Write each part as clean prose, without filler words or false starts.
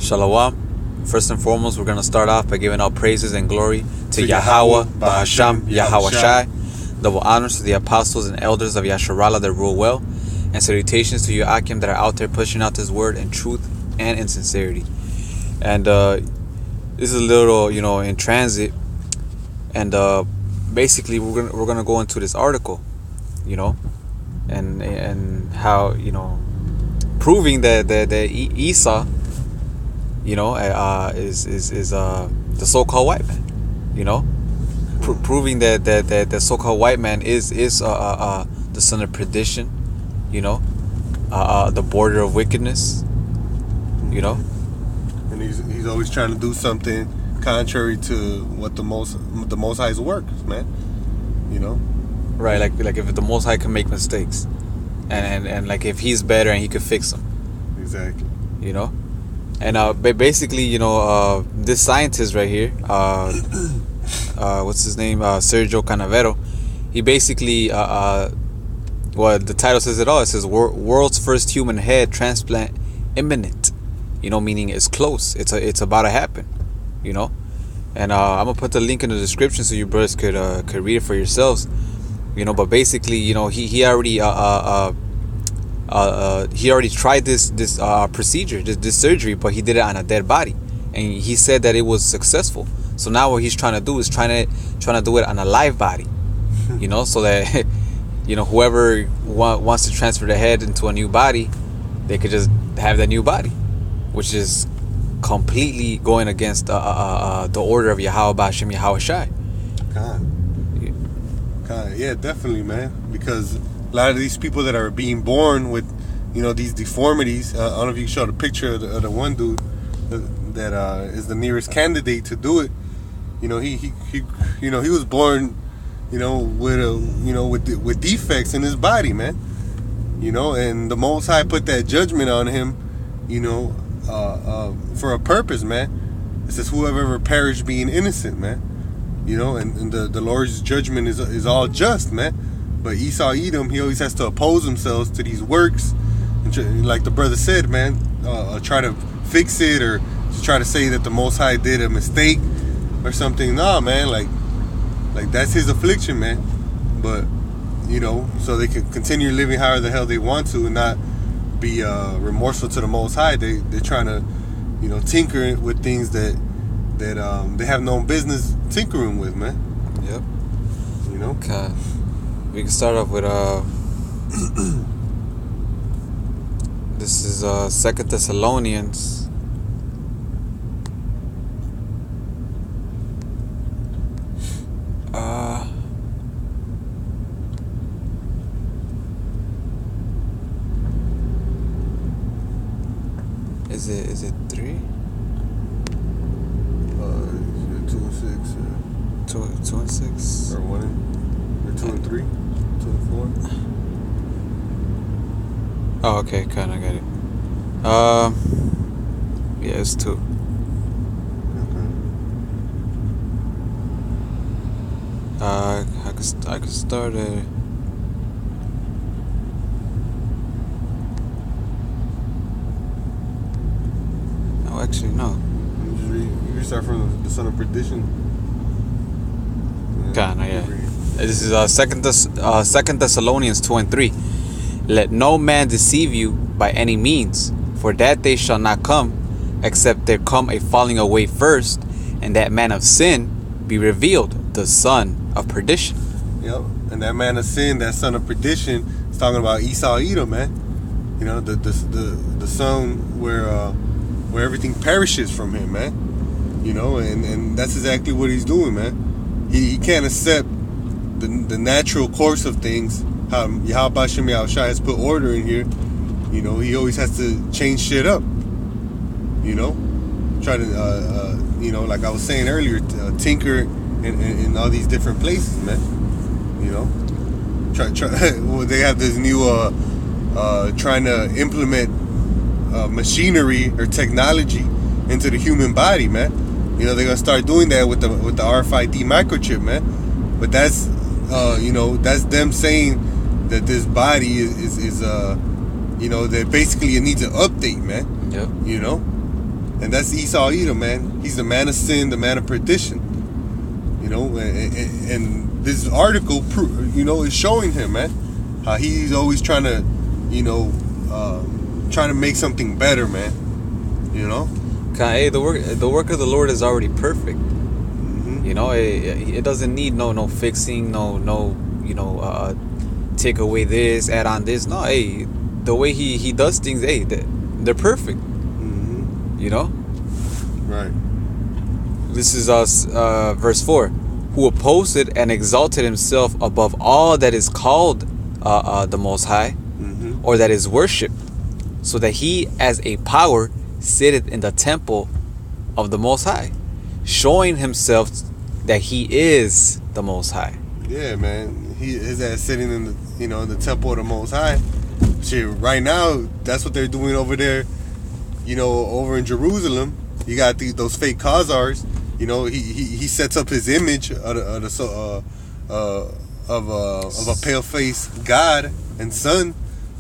Shalom. First and foremost, we're going to start off by giving all praises and glory to Yahweh, Bahasham, Yahweh Shai. Double honors to the apostles and elders of Yasharallah that rule well. And salutations to you Akim that are out there pushing out this word in truth and in sincerity. And this is a little, in transit. And basically, we're gonna go into this article, and how, proving that Esau, is the so-called white man, proving that the so-called white man is the son of perdition, the border of wickedness, and he's always trying to do something contrary to what the Most High's works, man. Right, like if the Most High can make mistakes, and like if he's better and he could fix them. Exactly. And basically, this scientist right here, what's his name, Sergio Canavero, he basically, the title says it all. It says world's first human head transplant imminent. Meaning it's close. It's about to happen. And I'm gonna put the link in the description so you brothers could read it for yourselves. But basically, he already he already tried this procedure, this surgery, but he did it on a dead body, and he said that it was successful. So now what he's trying to do is trying to do it on a live body, so that whoever wants to transfer the head into a new body, they could just have that new body, which is completely going against the order of Yahweh Ba'ashem Yahweh Shai. Yeah, definitely, man. Because a lot of these people that are being born with, these deformities. I don't know if you can show the picture of the one dude that is the nearest candidate to do it. He was born, with defects in his body, man. And the Most High put that judgment on him, for a purpose, man. It says whoever ever perished being innocent, man. And the Lord's judgment is all just, man. But Esau Edom, he always has to oppose himself to these works, and like the brother said, man, try to fix it or just try to say that the Most High did a mistake or something. Nah, man, like that's his affliction, man. But so they can continue living however the hell they want to and not be remorseful to the Most High. They're trying to tinker with things that they have no business tinkering with, man. Yep. Okay. We can start off with this is 2 Thessalonians. Is it 3? 2 and 6. 2 and 6. Or 1 and 2 and 3. 2 and 4. Oh, okay, kind of got it. Yeah, it's 2. Okay. I could start it. Oh, actually, no. You can start from the son of perdition. Kinda, yeah. This is 2 Thessalonians 2 and 3. Let no man deceive you by any means, for that day shall not come, except there come a falling away first, and that man of sin be revealed, the son of perdition. Yep. And that man of sin, that son of perdition, is talking about Esau Edom, man. The son where everything perishes from him, man. And that's exactly what he's doing, man. He can't accept the natural course of things. How Yahweh Ba'ashem Yahweh Shai has put order in here. He always has to change shit up. Try to like I was saying earlier, tinker in all these different places, man. Try. Well, they have this new trying to implement machinery or technology into the human body, man. They're gonna start doing that with the RFID microchip, man. But that's that's them saying that this body is that basically it needs an update, man. Yep. And that's Esau Edom, man. He's the man of sin, the man of perdition. You know, and this article, you know, is showing him, man, how he's always trying to, you know, trying to make something better, man. You know. Hey, the work of the Lord is already perfect. Mm-hmm. You know, it doesn't need no fixing, no you know, take away this, add on this. No, hey, the way he does things, hey, they're perfect. Mm-hmm. You know. Right. This is us, verse 4. Who opposed and exalted himself above all that is called the Most High, Mm-hmm. or that is worshipped, so that he as a power sitteth in the temple of the Most High, showing himself that he is the Most High. Yeah, man. His ass sitting in the, you know, in the temple of the Most High. Shit, right now, that's what they're doing over there. You know, over in Jerusalem, you got those fake Khazars. You know, he sets up his image of a pale faced God and son.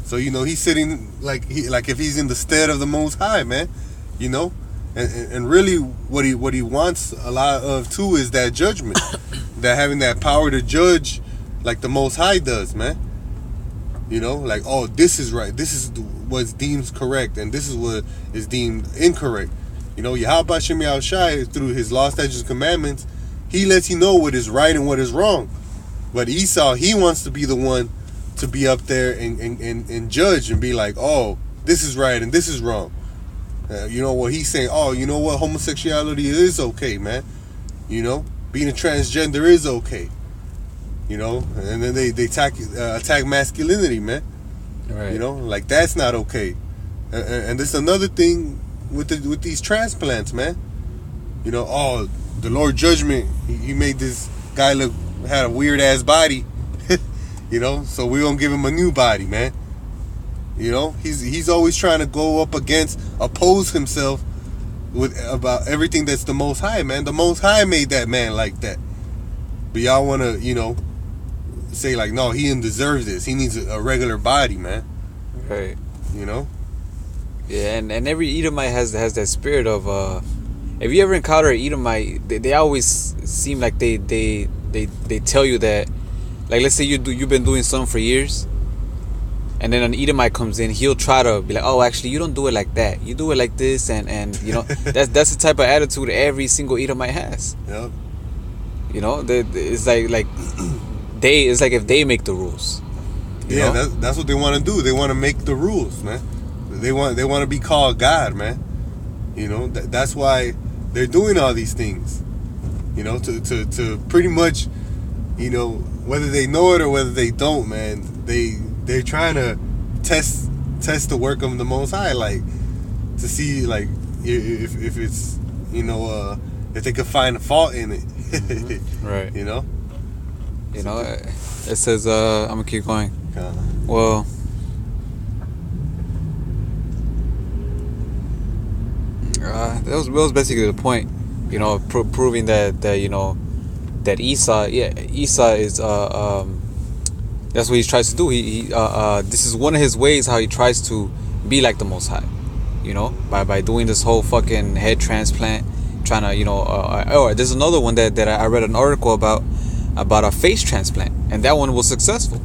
So you know he's sitting like if he's in the stead of the Most High, man. You know, and really what he wants a lot of too is that judgment, that having that power to judge like the Most High does, man. You know, like, oh, this is right, this is what's deemed correct, and this is what is deemed incorrect. You know, Yahweh Shem Yahushai, through his law, statutes, and commandments, he lets you know what is right and what is wrong. But Esau, he wants to be the one to be up there and judge and be like, oh, this is right and this is wrong. You know what he's saying? Oh, you know what? Homosexuality is okay, man. You know, being a transgender is okay. You know, and then they attack masculinity, man. Right. You know, like that's not okay. And this is another thing with these transplants, man. You know, oh, the Lord judgment, he made this guy had a weird ass body. You know, so we're gonna give him a new body, man. You know, he's always trying to oppose himself with about everything that's the Most High, man. The Most High made that man like that. But y'all wanna, you know, say like, no, he didn't deserve this. He needs a regular body, man. Right. You know? Yeah, and every Edomite has that spirit of if you ever encounter an Edomite, they always seem like they tell you that, like, let's say you've been doing something for years, and then an Edomite comes in, he'll try to be like, oh, actually you don't do it like that, you do it like this, and you know, that's the type of attitude every single Edomite has. Yep. You know, it's like it's like if they make the rules. Yeah, that's what they want to do. They want to make the rules, man. They want to be called God, man. You know, that's why they're doing all these things. You know, to pretty much, you know, whether they know it or whether they don't, man, they're trying to test the work of the Most High, like to see like if it's, you know, if they could find a fault in it. Mm-hmm. Right. You know. You know, it says I'm gonna keep going. Well, that was basically the point, you know, proving that you know that Esau is that's what he tries to do. He this is one of his ways how he tries to be like the Most High, you know, by doing this whole fucking head transplant, trying to, you know, there's another one that I read an article about a face transplant, and that one was successful,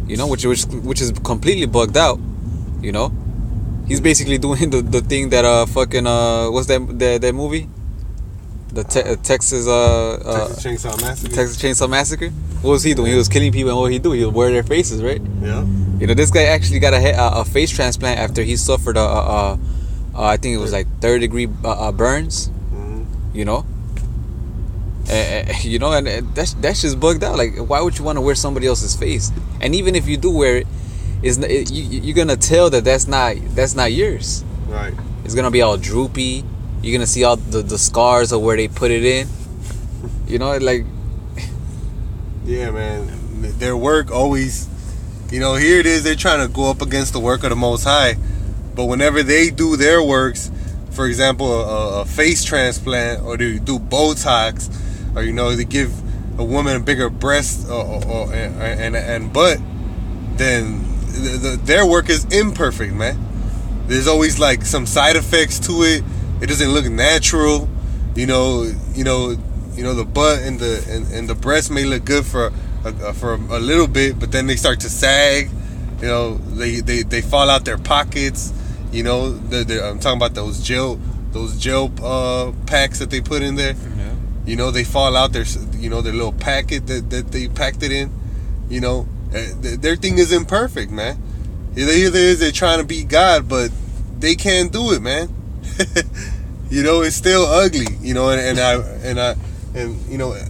you know, which is completely bugged out, you know. He's basically doing the thing that fucking what's that movie, the Texas Chainsaw Massacre. Texas Chainsaw Massacre. What was he doing? He was killing people, and what he do? He would wear their faces, right? Yeah. You know, this guy actually got a face transplant after he suffered I think it was like 3rd-degree burns. Mm-hmm. You know. You know, and that's just bugged out. Like, why would you want to wear somebody else's face? And even if you do wear it, you're gonna tell that's not yours. Right. It's gonna be all droopy. You're gonna see all the scars of where they put it in. You know, like. Yeah, man. Their work always, you know, here it is. They're trying to go up against the work of the Most High, but whenever they do their works, for example, a face transplant, or they do Botox, or, you know, they give a woman a bigger breast and butt, then their work is imperfect, man. There's always like some side effects to it. It doesn't look natural. The butt and the breast may look good for a little bit, but then they start to sag. They fall out their pockets. I'm talking about those gel packs that they put in there. Yeah. They fall out their little packet that they packed it in. Their thing isn't perfect, man. They're trying to be God, but they can't do it, man. It's still ugly. And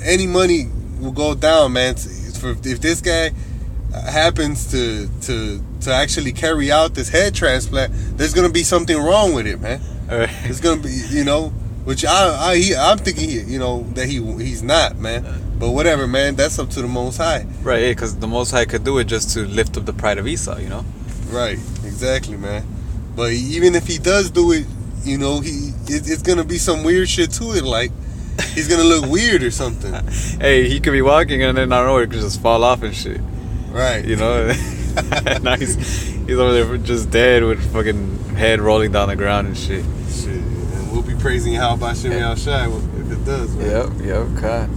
any money will go down, man. If this guy happens to actually carry out this head transplant, there's gonna be something wrong with it, man. Right. It's gonna be, which I'm thinking, that he's not, man. But whatever, man. That's up to the Most High. Right, because the Most High could do it just to lift up the pride of Esau, Right, exactly, man. But even if he does do it, it's gonna be some weird shit to it, like he's gonna look weird or something. Hey, he could be walking and then I don't know, it could just fall off and shit. Right. Now he's over there just dead with fucking head rolling down the ground and shit. Shit. And we'll be praising Yahweh Bashem Yahushai if it does, man. Yep, God.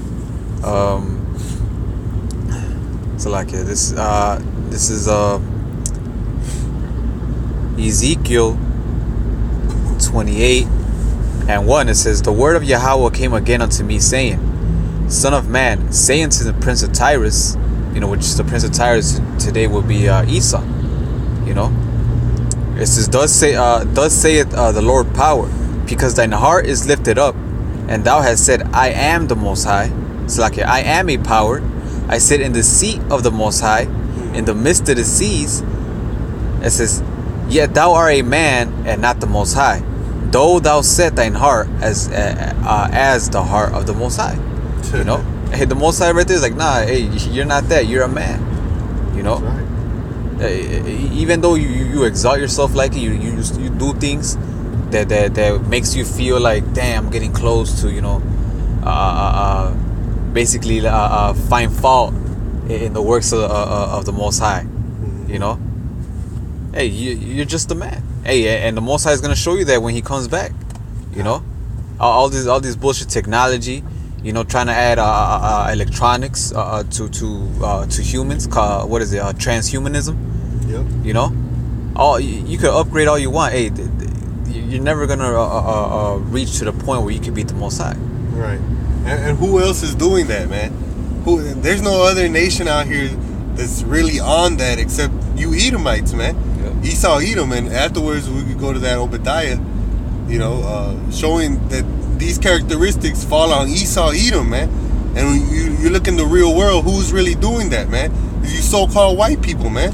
So like this is Ezekiel 28:1. It says, "The word of Yahweh came again unto me, saying, Son of man, say unto the prince of Tyrus," which is the prince of Tyrus today will be Esau. It says, "Thus saith the Lord power, because thine heart is lifted up, and thou hast said, I am the Most High." So like I am a power. I sit in the seat of the Most High, in the midst of the seas. It says, "Yet thou art a man, and not the Most High, though thou set thine heart as the heart of the Most High." Hey, the Most High right there is like, nah, hey, you're not that. You're a man. That's right. Even though you exalt yourself like it, you do things that makes you feel like, damn, I'm getting close to basically find fault in the works of the Most High. Hey, you're just a man. Hey, and the Most High is gonna show you that when He comes back. All this bullshit technology. Trying to add electronics to humans. What is it? Transhumanism. Yep. You could upgrade all you want. Hey, you're never gonna reach to the point where you can beat the Most High. Right. And who else is doing that, man? There's no other nation out here that's really on that except you Edomites, man. Yep. Esau, Edom, and afterwards we could go to that Obadiah, showing that these characteristics fall on Esau, Edom, man. And when you look in the real world, who's really doing that, man? You so-called white people, man.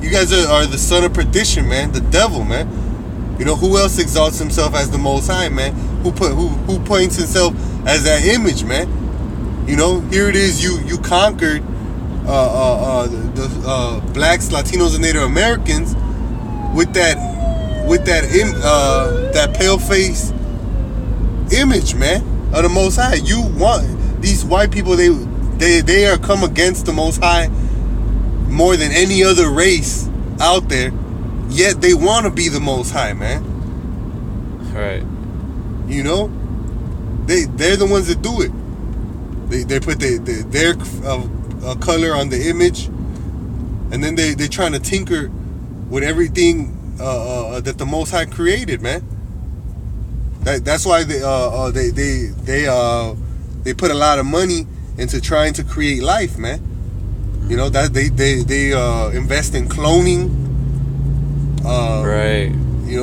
You guys are the son of perdition, man. The devil, man. Who else exalts himself as the Most High, man? Who points himself as that image, man? Here it is. You conquered the blacks, Latinos, and Native Americans with that pale face image, man, of the Most High. You want these white people? They are come against the Most High more than any other race out there. Yet they want to be the Most High, man. Right. They're the ones that do it. They put their color on the image, and then they're trying to tinker with everything that the Most High created, man. That's why they put a lot of money into trying to create life, man. That they invest in cloning. Right. They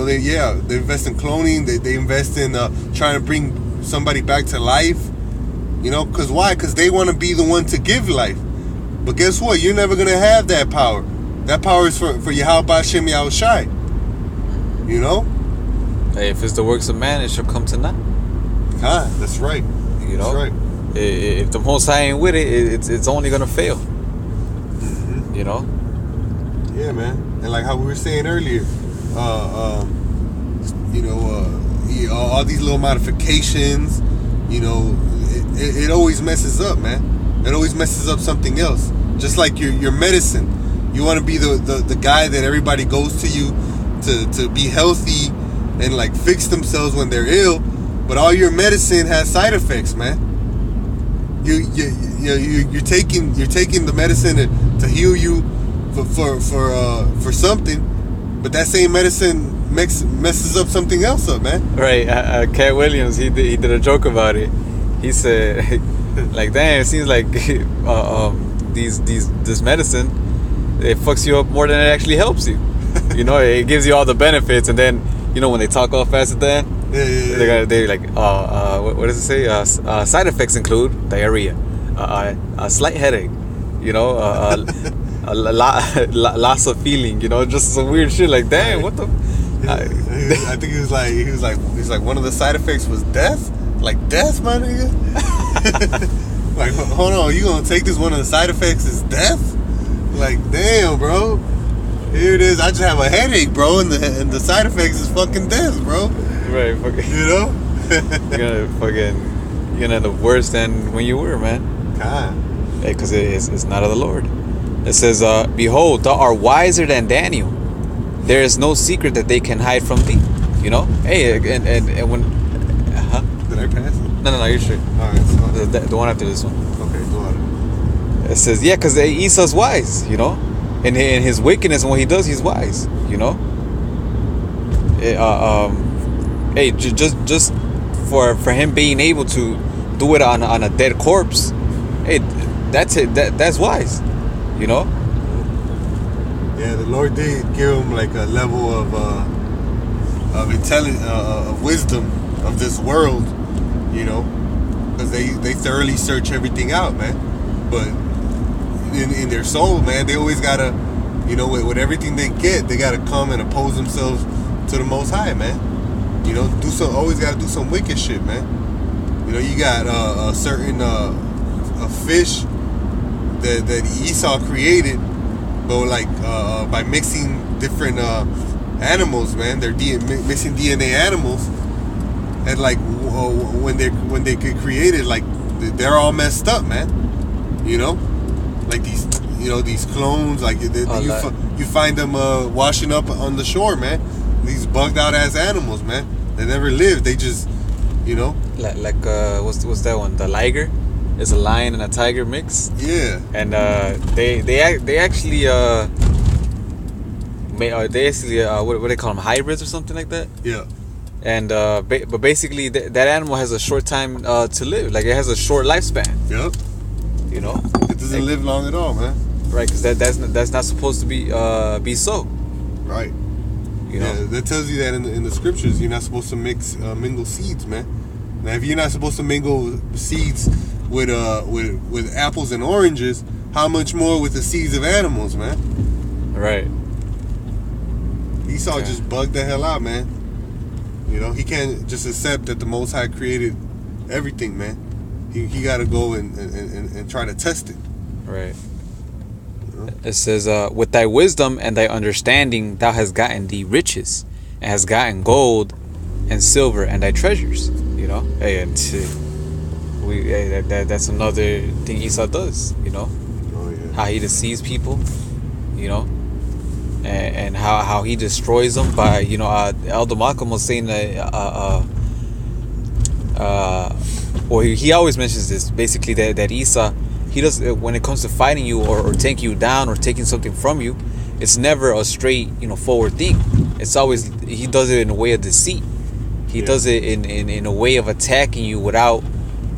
invest in cloning. They invest in trying to bring somebody back to life. Because why? Because they want to be the one to give life. But guess what? You're never gonna have that power. That power is for Yahweh Bashem Yahushai. Hey, if it's the works of man, it shall come to naught. That's right. That's right. If the Most High ain't with it, it's only gonna fail. Mm-hmm. Yeah, man. And like how we were saying earlier, all these little modifications, it always messes up, man. It always messes up something else. Just like your medicine. You want to be the guy that everybody goes to you to be healthy, and like fix themselves when they're ill, but all your medicine has side effects, man. You're taking the medicine to heal you for something, but that same medicine messes up something else up, man. Right. Cat Williams, he did a joke about it. He said, like, damn, it seems like this medicine, it fucks you up more than it actually helps you. You know, it gives you all the benefits, and then, you know, when they talk all fast at the end, they're like, what does it say? Side effects include diarrhea, a slight headache, you know, a loss of feeling, you know, just some weird shit. Like, damn, what the? I think he was like one of the side effects was death, like death, my nigga. Like, hold on, you gonna take this? One of the side effects is death? Like, damn, bro. Here it is. I just have a headache, bro, and the side effects is fucking death, bro. Right, fucking. You know? You're gonna end up worse than when you were, man. Because it's not of the Lord. It says, "Behold, thou art wiser than Daniel. There is no secret that they can hide from thee." You know? Hey, and when... Did I pass it? No, you're straight. Alright, so... The one after this one. Okay, go on. It says, yeah, because Esau's wise, you know? In his wickedness and what he does, he's wise, you know? Hey, just for him being able to do it on a dead corpse, hey, that's it. That's wise, you know? Yeah, the Lord did give him like a level of intelligence, of wisdom of this world, you know, because they thoroughly search everything out, man. But in their soul, man, they always gotta, you know, with everything they get, they gotta come and oppose themselves to the Most High, man. You know, always gotta do some wicked shit, man. You know, you got a certain a fish that Esau created, but like by mixing different animals, man. They're mixing DNA animals, and like when they get created, like they're all messed up, man. You know, like these clones, like you find them washing up on the shore, man. These bugged out ass animals, man. They never live. They just, you know, like what's that one? The liger. It's a lion and a tiger mix. Yeah. And they actually what do they call them, hybrids or something like that? Yeah. And but basically that animal has a short time to live. Like, it has a short lifespan. Yep. You know. It doesn't live long at all, man. Right, because that's not supposed to be so. Right. You know. Yeah, that tells you that in the scriptures you're not supposed to mingle seeds, man. Now, if you're not supposed to mingle seeds with apples and oranges, how much more with the seeds of animals, man? Right. Esau just bugged the hell out, man. You know, he can't just accept that the Most High created everything, man. He got to go and try to test it. Right. It says, with thy wisdom and thy understanding thou hast gotten thee riches, and hast gotten gold and silver and thy treasures. You know, hey, and that's another thing Esau does. You know, how he deceives people. You know, and how he destroys them by, you know, Elder Malcolm was saying that well, he always mentions this, basically, that Esau, he does, when it comes to fighting you or taking you down or taking something from you, it's never a straight, you know, forward thing. It's always, he does it in a way of deceit. He does it in a way of attacking you without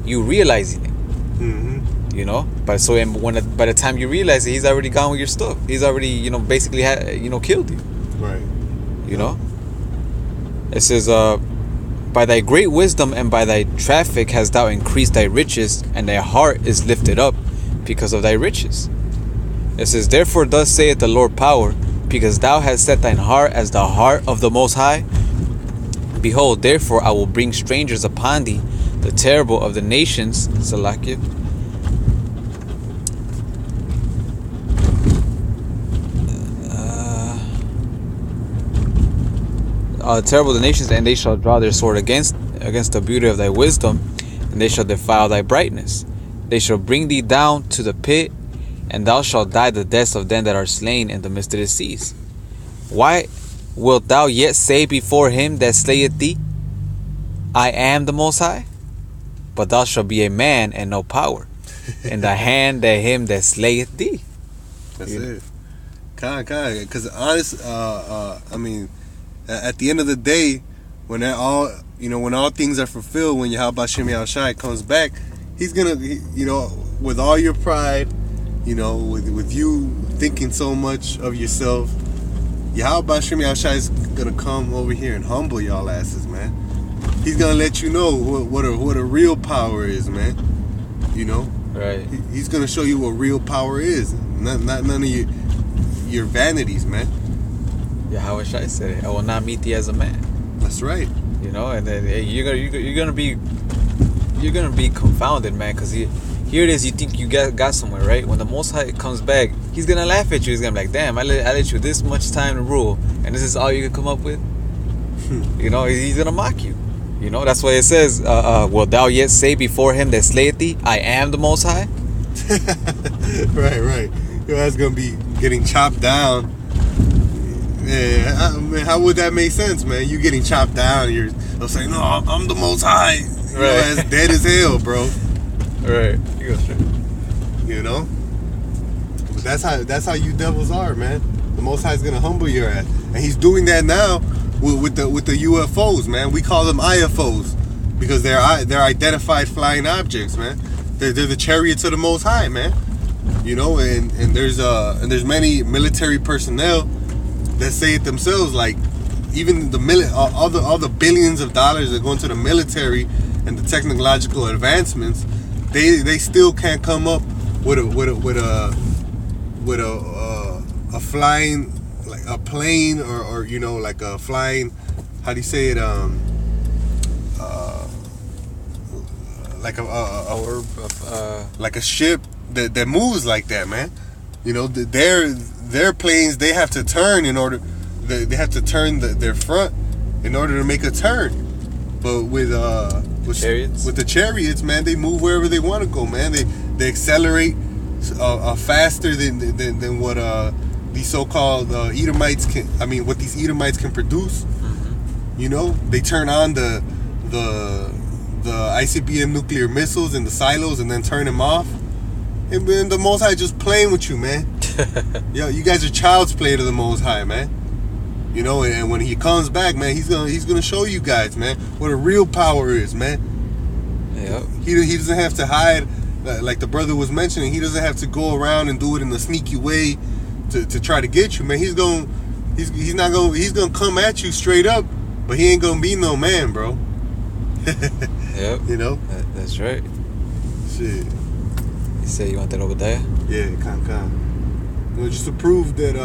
you realizing it. Mm-hmm. You know, by the time you realize it, he's already gone with your stuff. He's already, you know, basically killed you. Right. You know. It says, by thy great wisdom and by thy traffic hast thou increased thy riches, and thy heart is lifted up because of thy riches. It says, therefore thus saith the Lord Power, because thou hast set thine heart as the heart of the Most High. Behold, therefore I will bring strangers upon thee, the terrible of the nations, Salakia. Terrible the nations, and they shall draw their sword against the beauty of thy wisdom, and they shall defile thy brightness. They shall bring thee down to the pit, and thou shalt die the deaths of them that are slain in the midst of the seas. Why Wilt thou yet say before him that slayeth thee, I am the Most High? But thou shalt be a man and no power in the hand of him that slayeth thee. That's it. Kind. Because honest, I mean, at the end of the day, when all things are fulfilled, when Yahweh Shem Yahushai comes back, he's gonna, with all your pride, with you thinking so much of yourself, Yahweh Shem Yahushai is gonna come over here and humble y'all asses, man. He's gonna let you know what a real power is, man. Right. He's gonna show you what real power is. Not none of your vanities, man. Yahweh Shai said it. I will not meet thee as a man. That's right. And then you're gonna be confounded, man, because here it is. You think you got somewhere, right? When the Most High comes back, he's gonna laugh at you. He's gonna be like, "Damn, I let you this much time to rule, and this is all you can come up with." He's gonna mock you. That's why it says, "Wilt thou yet say before him that slayeth thee, I am the Most High?" Right. Your ass gonna be getting chopped down. Yeah, man, how would that make sense, man? You getting chopped down, they'll say, "No, I'm the Most High." Your ass dead as hell, bro. Right. You go straight. But that's how you devils are, man. The Most High is gonna humble your ass, and he's doing that now with the UFOs, man. We call them IFOs because they're identified flying objects, man. They're the chariots of the Most High, man. And there's many military personnel that say it themselves, like even all the billions of dollars that go into the military and the technological advancements, they still can't come up with a flying, like a plane or like a flying, how do you say it, like like a ship that moves like that, man. Their planes, they have to turn they have to turn their front in order to make a turn. But with the chariots, man, they move wherever they want to go, man. They accelerate faster than what these so-called Edomites what these Edomites can produce. They turn on the ICBM nuclear missiles in the silos and then turn them off. And then the Most High just playing with you, man. Yo, you guys are child's play to the Most High, man. And when he comes back, man, he's gonna show you guys, man, what a real power is, man. Yep. He doesn't have to hide, like the brother was mentioning. He doesn't have to go around and do it in a sneaky way to try to get you, man. He's gonna come at you straight up, but he ain't gonna be no man, bro. Yep. That's right. Shit. You say you want that Obadiah? Yeah, kind. Just to prove that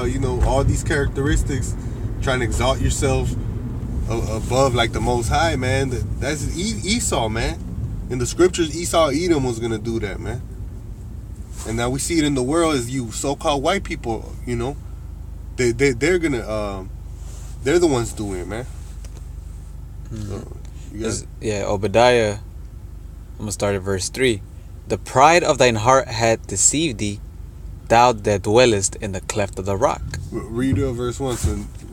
all these characteristics, trying to exalt yourself above like the Most High, man. That's Esau, man. In the scriptures, Esau Edom was gonna do that, man. And now we see it in the world as you so-called white people. They're gonna they're the ones doing it, man. So, Obadiah. I'm gonna start at verse 3. The pride of thine heart hath deceived thee, thou that dwellest in the cleft of the rock. Read verse 1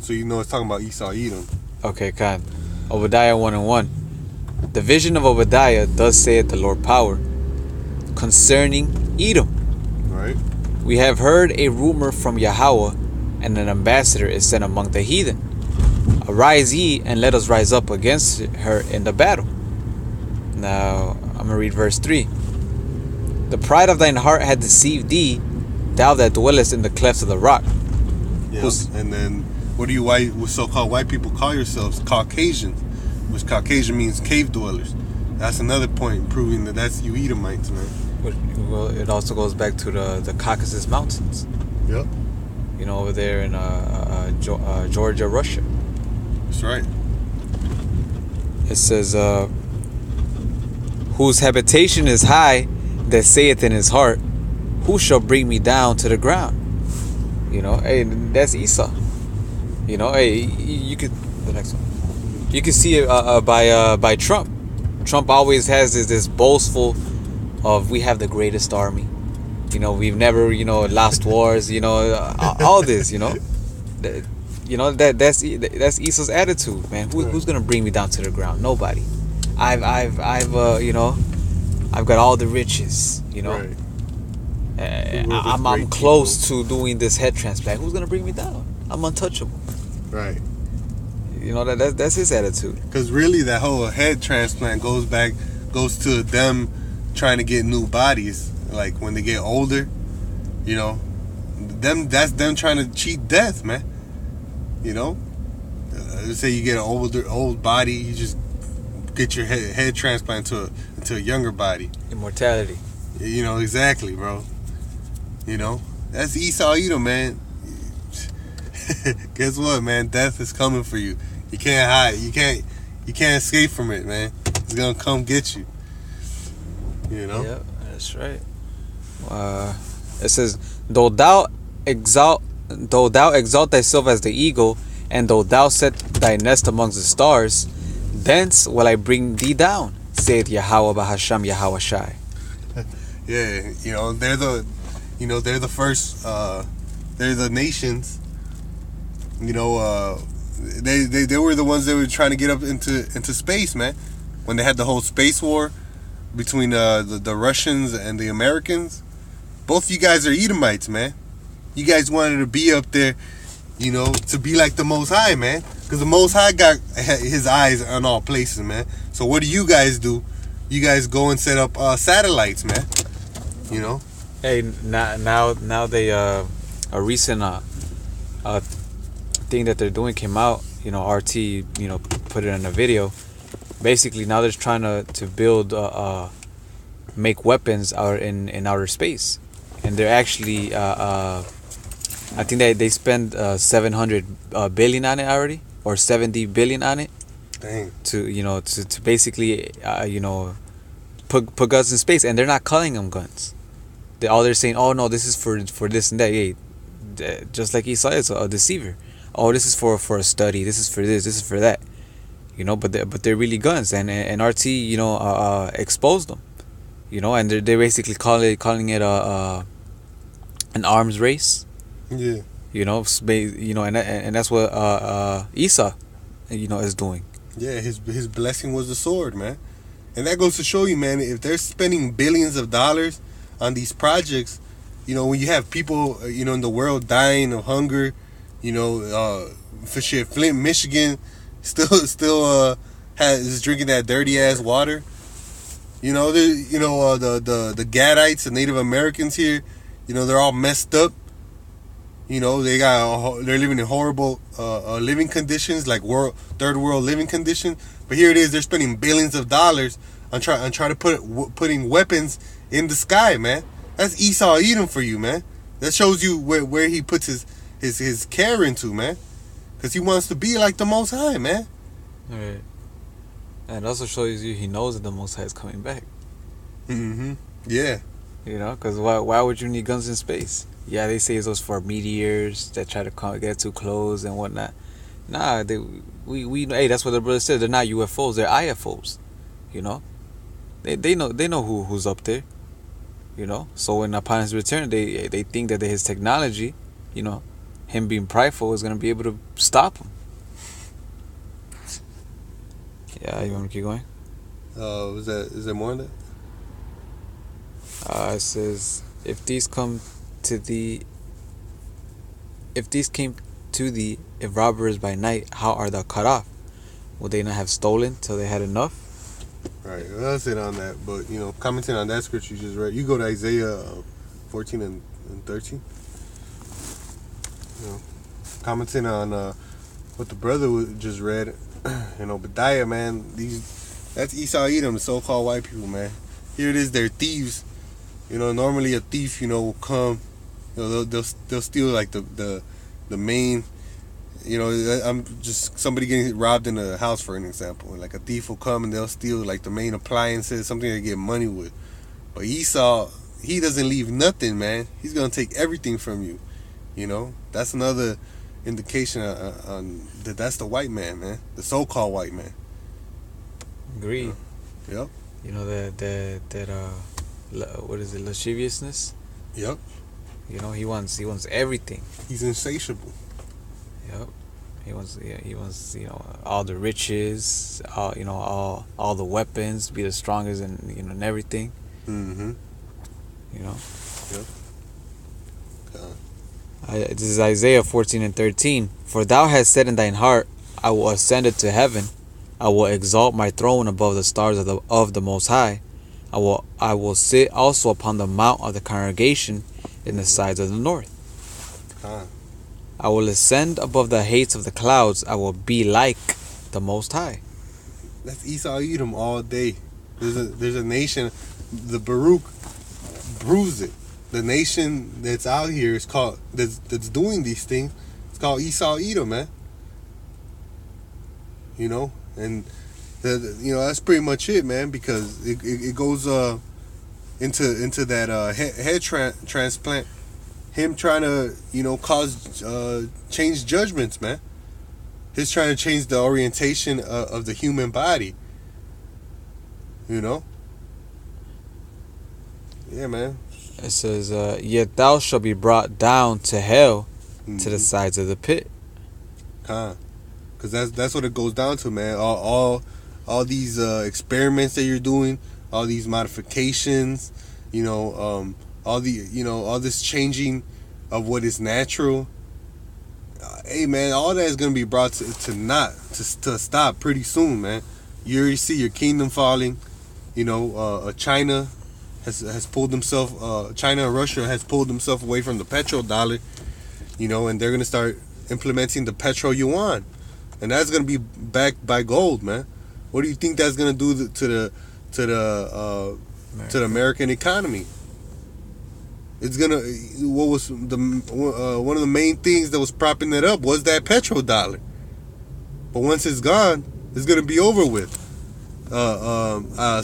so you know it's talking about Esau Edom. Okay, kind. Obadiah 1:1. The vision of Obadiah, thus saith the Lord power, concerning Edom. Right. We have heard a rumor from Yahweh, and an ambassador is sent among the heathen. Arise ye, and let us rise up against her in the battle. Now, I'm going to read verse 3. The pride of thine heart hath deceived thee, thou that dwellest in the clefts of the rock. Yeah. And then, what do you so-called white people call yourselves? Caucasians, which Caucasian means cave dwellers. That's another point proving that that's you Edomites, man. Well, it also goes back to the Caucasus Mountains. Yep. Over there in Georgia, Russia. That's right. It says, whose habitation is high, that saith in his heart, who shall bring me down to the ground? Hey, that's Esau. Hey, you could, the next one. You can see it by Trump. Trump always has this boastful of, we have the greatest army. We've never, lost wars. All this. You know that's Esau's attitude, man. Who's gonna bring me down to the ground? Nobody. I've you know, I've got all the riches. You know, Right. I'm close to doing this head transplant. Who's gonna bring me down? I'm untouchable. Right. You know that's his attitude. Because really, that whole head transplant goes to them trying to get new bodies. Like when they get older, you know, that's them trying to cheat death, man. You know, let's say you get an old body, you just get your head transplant into a younger body. Immortality. You know, exactly, bro. You know, that's Esau Edom, man. Guess what, man? Death is coming for you. You can't hide. You can't escape from it, man. It's gonna come get you. You know. Yep, that's right. It says, though thou exalt thyself as the eagle, and though thou set thy nest amongst the stars, thence will I bring thee down, saith Yahweh Bahasham Yahweh Shai. Yeah, you know they're the first. They're the nations. You know, they were the ones that were trying to get up into space, man. When they had the whole space war between the Russians and the Americans. Both you guys are Edomites, man. You guys wanted to be up there, you know, to be like the Most High, man. Because the Most High got his eyes on all places, man. So what do? You guys go and set up satellites, man. You know. Hey, now they a recent thing that they're doing came out. You know, RT, you know, put it in a video. Basically, now they're trying to build make weapons out in outer space, and they're actually I think they spend 700 billion on it already, or 70 billion on it. Dang. To basically you know, put guns in space, and they're not calling them guns. They're saying, oh no, this is for this and that. Hey, just like Esau is a deceiver. Oh, this is for a study. This is for this. This is for that. You know, but they're really guns, and RT, you know, exposed them. You know, and they're basically calling it an arms race. Yeah. You know, and that's what Esau, you know, is doing. Yeah, his blessing was the sword, man. And that goes to show you, man, if they're spending billions of dollars on these projects, you know, when you have people, you know, in the world dying of hunger, you know, for shit, Flint, Michigan, still is drinking that dirty ass water. You know, the Gadites, the Native Americans here, you know, they're all messed up. You know, they're living in horrible living conditions, like third world living conditions. But here it is, they're spending billions of dollars on trying to putting weapons in the sky, man. That's Esau Edom for you, man. That shows you where he puts his care into, man. Because he wants to be like the Most High, man. Right. And it also shows you he knows that the Most High is coming back. Mm-hmm. Yeah. You know, because why would you need guns in space? Yeah, they say it's for meteors that try to get too close and whatnot. Nah, we hey, that's what the brother said. They're not UFOs, they're IFOs. You know, they know who's up there. You know, so when upon his return, they think that his technology, you know, him being prideful, is gonna be able to stop him. Yeah, you want me to keep going? Is there more on that? It says, if these came to thee, if robbers by night, how art thou cut off? Would they not have stolen till they had enough? Right, well, that's it on that. But, you know, commenting on that scripture you just read, you go to Isaiah 14 and 13. You know, commenting on what the brother just read, you know, Obadiah, man, that's Esau Edom, the so-called white people, man. Here it is, they're thieves. You know, normally a thief, you know, will come, you know, they'll steal like the main, you know, I'm just somebody getting robbed in a house, for an example. Like a thief will come and they'll steal like the main appliances, something to get money with. But Esau, he doesn't leave nothing, man. He's gonna take everything from you. You know, that's another indication on that. That's the white man, the so-called white man. Agreed. Yep. You know that what is it, lasciviousness? Yep. You know, he wants everything. He's insatiable. Yep. He wants, all the riches, all the weapons, be the strongest, and and everything. Mm-hmm. You know. Yep. This is Isaiah 14:13. For thou hast said in thine heart, I will ascend to heaven. I will exalt my throne above the stars of the Most High. I will sit also upon the mount of the congregation in the sides of the north. I will ascend above the heights of the clouds. I will be like the Most High. That's Esau Edom all day. There's a nation, the Baruch proves it. The nation that's out here is called that's doing these things. It's called Esau Edom, man. And that's pretty much it, man. Because it goes into that head transplant. Him trying to cause change judgments, man. He's trying to change the orientation of the human body. Yeah, man. It says, yet thou shalt be brought down to hell, to the sides of the pit. Because that's what it goes down to, man. All these experiments that you're doing, all these modifications, all this changing of what is natural. Hey, man, all that is gonna be brought to stop pretty soon, man. You already see your kingdom falling. China has pulled themselves. China and Russia has pulled themselves away from the petrodollar. And they're gonna start implementing the petro yuan, and that's gonna be backed by gold, man. What do you think that's gonna do to the American economy? It's gonna. What was one of the main things that was propping it up was that petrodollar. But once it's gone, it's gonna be over with.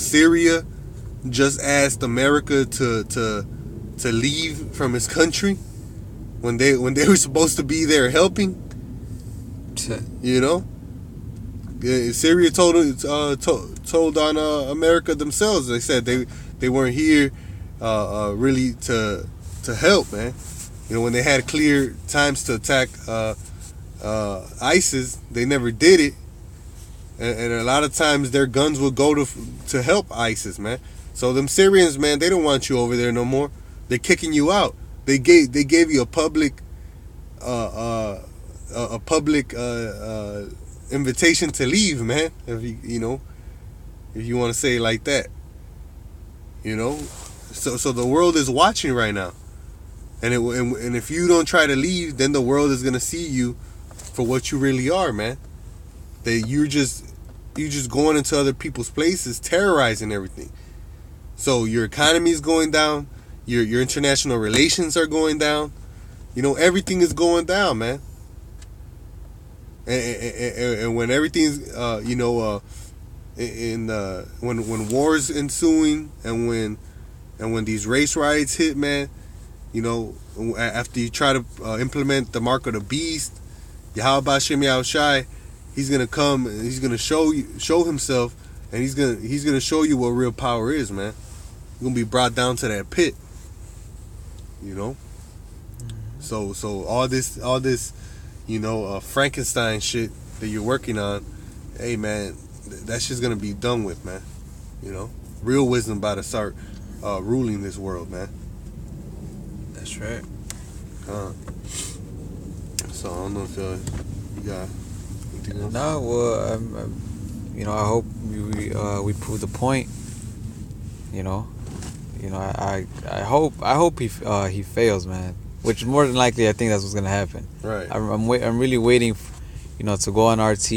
Syria just asked America to leave from his country when they were supposed to be there helping. Syria told on America themselves. They said they weren't here really to help, man. When they had clear times to attack ISIS, they never did it. And a lot of times their guns would go to help ISIS, man. So them Syrians, man, they don't want you over there no more. They're kicking you out. They gave you a public invitation to leave, man. If you want to say it like that, So the world is watching right now, and if you don't try to leave, then the world is gonna see you for what you really are, man. That you're just going into other people's places, terrorizing everything. So your economy is going down, your international relations are going down, everything is going down, man. And when everything's when wars ensuing, and when these race riots hit, man, after you try to implement the mark of the beast, Yahweh Bashem Yahushai, he's gonna come and he's gonna show himself, and he's gonna show you what real power is, man. You're gonna be brought down to that pit, So all this Frankenstein shit that you're working on, hey, man, that shit's gonna be done with, man. Real wisdom about to start ruling this world, man. That's right. So I don't know if you got anything else. No, well, I hope we prove the point. I hope he fails, man. Which more than likely, I think that's what's gonna happen. Right. I'm really waiting, to go on RT,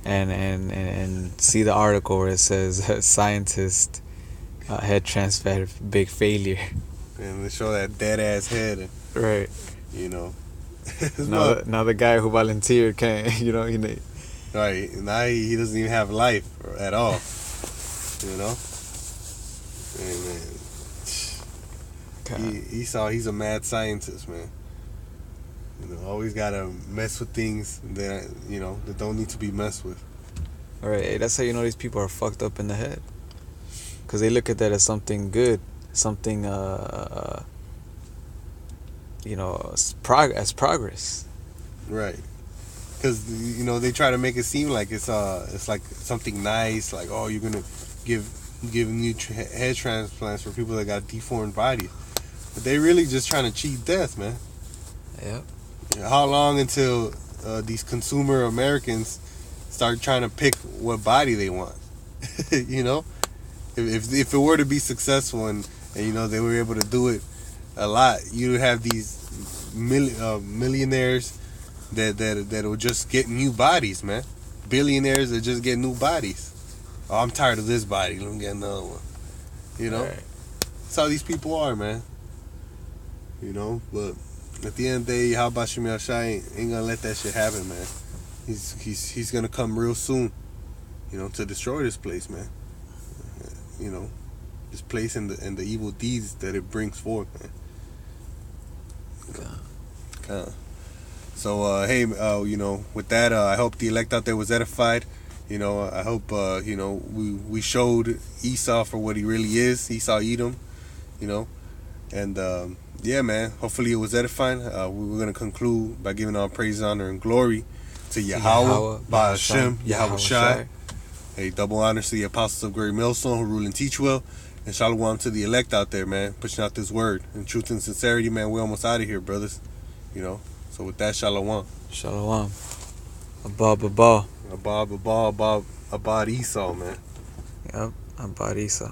and see the article where it says scientist head transplant big failure. And they show that dead ass head. Right. Now the guy who volunteered can't. Right. Now he doesn't even have life at all. And Esau, he's a mad scientist, man. Always gotta mess with things that that don't need to be messed with. All right, that's how you know these people are fucked up in the head, because they look at that as something good, something as progress. Right. because they try to make it seem like it's like something nice, like, oh, you're gonna give new head transplants for people that got deformed bodies, but they really just trying to cheat death, man. Yeah. How long until these consumer Americans start trying to pick what body they want? If it were to be successful and they were able to do it a lot, you would have these millionaires that will just get new bodies, man. Billionaires that just get new bodies. Oh, I'm tired of this body. Let me get another one. Right. That's how these people are, man. But at the end of the day, how about Shimei Shai ain't gonna let that shit happen, man. He's gonna come real soon, to destroy this place, man. This place and the evil deeds that it brings forth, man. So hey, with that, I hope the elect out there was edified. I hope we showed Esau for what he really is, Esau Edom, and yeah, man. Hopefully it was edifying. We're gonna conclude by giving all praise, honor, and glory to Yahweh, Ba'ashem, Yahweh Shai. Hey, double honors to the apostles of Great Millstone who rule and teach well. And shalom to the elect out there, man, pushing out this word. In truth and sincerity, man, we're almost out of here, brothers. So with that, shalom. Shalom. Abad Abad Esau, man. Yep. Abad Esau.